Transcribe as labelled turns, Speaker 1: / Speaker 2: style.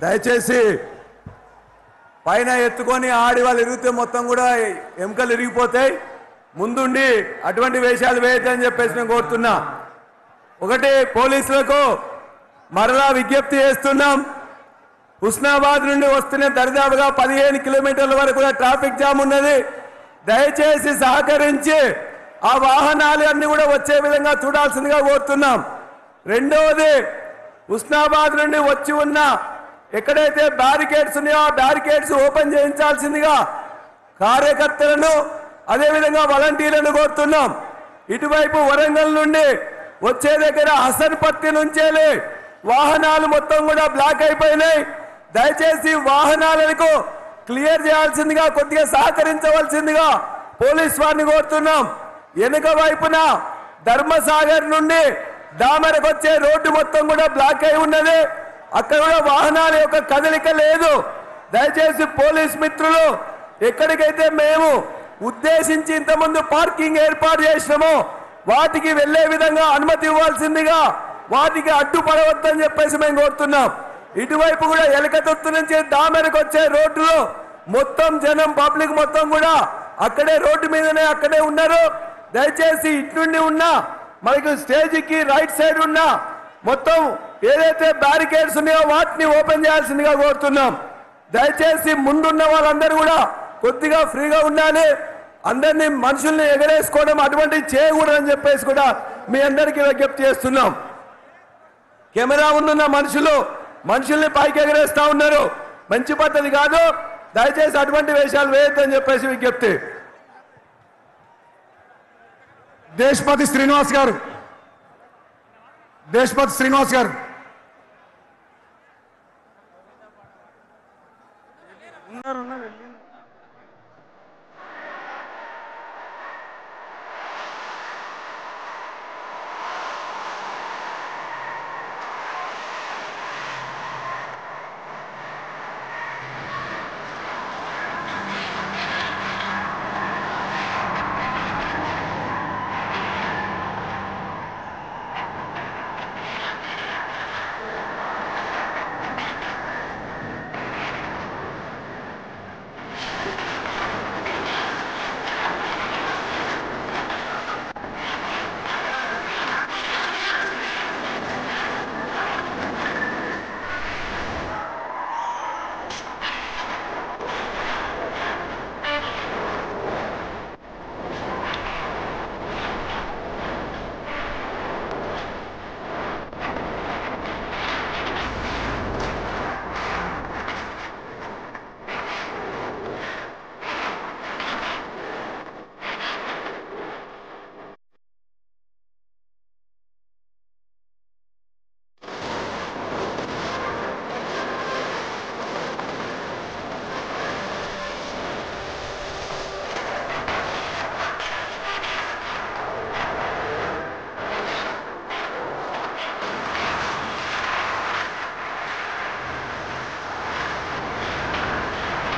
Speaker 1: దయచేసి పైన ఎత్తుకొని ఆడి వాళ్ళు ఇరిగితే మొత్తం కూడా ఎముకలు ఇరిగిపోతాయి. ముందుండి అటువంటి వేషాలు వేయొద్దని చెప్పేసి నేను కోరుతున్నా. ఒకటి పోలీసులకు మరలా విజ్ఞప్తి చేస్తున్నాం. హుస్నాబాద్ నుండి వస్తున్న దరిదాపుగా 15 కిలోమీటర్ల వరకు కూడా ట్రాఫిక్ జామ్ ఉన్నది. దయచేసి సహకరించి ఆ వాహనాలు అన్ని కూడా వచ్చే విధంగా చూడాల్సిందిగా కోరుతున్నాం. రెండవది, హుస్నాబాద్ నుండి వచ్చి ఉన్న ఎక్కడైతే బ్యారికేడ్స్ ఉన్నాయో ఆ బ్యారికేడ్స్ ఓపెన్ చేయించాల్సిందిగా కార్యకర్తలను అదేవిధంగా వాలంటీర్లను కోరుతున్నాం. ఇటువైపు వరంగల్ నుండి వచ్చే దగ్గర హసన్పత్తి నుంచేలే వాహనాలు మొత్తం కూడా బ్లాక్ అయిపోయినాయి. దయచేసి వాహనాలకు క్లియర్ చేయాల్సిందిగా కొద్దిగా సహకరించవలసిందిగా పోలీస్ వారిని కోరుతున్నాం. వెనుక వైపున ధర్మసాగర్ నుండి దామరకు వచ్చే రోడ్డు మొత్తం కూడా బ్లాక్ అయి ఉన్నది. అక్కడ కూడా వాహనాల యొక్క కదలిక లేదు. దయచేసి పోలీస్ మిత్రులు ఎక్కడికైతే మేము ఉద్దేశించి ఇంతకుముందు పార్కింగ్ ఏర్పాటు చేసినామో వాటికి వెళ్లే విధంగా అనుమతి ఇవ్వాల్సిందిగా, వాటికి అడ్డుపడవద్దని చెప్పేసి మేము కోరుతున్నాం. ఇటువైపు కూడా ఎలకతుర్తి నుంచి దామెరకు వచ్చే రోడ్డులో మొత్తం జనం పబ్లిక్ మొత్తం కూడా అక్కడే రోడ్డు మీదనే అక్కడే ఉన్నారు. దయచేసి ఇటు నుండి ఉన్న మనకు స్టేజ్కి రైట్ సైడ్ ఉన్న మొత్తం ఏదైతే బ్యారికేడ్స్ ఉన్నాయో వాటిని ఓపెన్ చేయాల్సిందిగా కోరుతున్నాం. దయచేసి ముందున్న వాళ్ళందరూ కూడా కొద్దిగా ఫ్రీగా ఉండాలి. అందరినీ మనుషుల్ని ఎగరేసుకోవడం అటువంటివి చేయకూడదని చెప్పేసి కూడా మీ అందరికీ విజ్ఞప్తి చేస్తున్నాం. కెమెరా ముందున్న మనుషుల్ని పైకి ఎగరేస్తా ఉన్నారు, మంచి పద్ధతి కాదు. దయచేసి అటువంటి వేషాలు వేయొద్దని చెప్పేసి విజ్ఞప్తి.
Speaker 2: దేశపతి శ్రీనివాస్ గారు